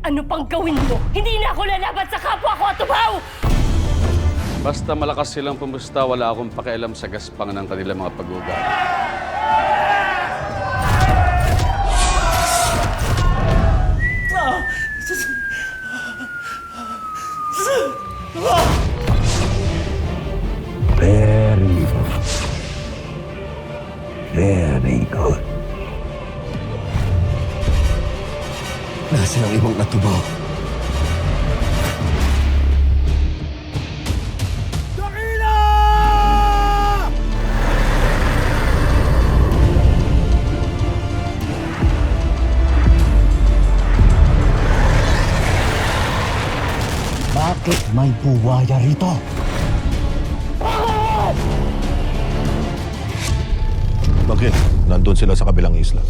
Ano pang gawin mo? Hindi na ako lalaban sa kapwa ko at tubaw! Basta malakas silang pumusta, wala akong pakialam sa gaspang ng kanilang mga pag-ugali. Very good. Nasaan ang ibang natubaw? Bakit may buwaya rito? Bakit? Nandun sila sa kabilang isla.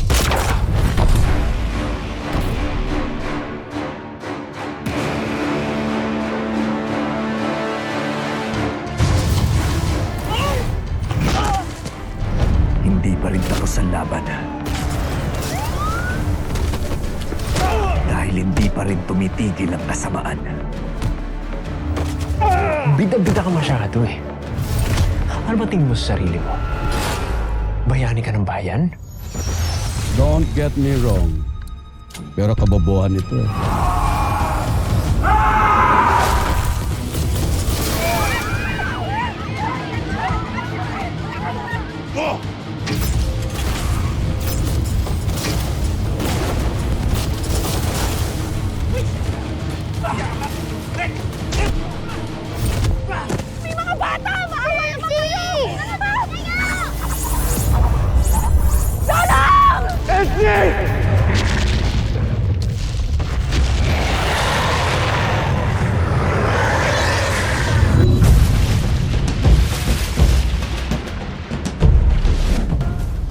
Hindi pa rin tapos ang laban. Dahil hindi pa rin tumitigil ang kasamaan. Bida-bida ka masyado eh. Ano ba tingin mo sa sarili mo? Bayani ka ng bayan? Don't get me wrong. Pero kabobohan ito eh. May mga bata! Maawa naman kayo!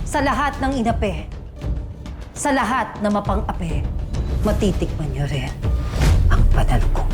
Sa lahat ng inape, sa lahat na mapang-ape, matitikman niyo rin ang banal kong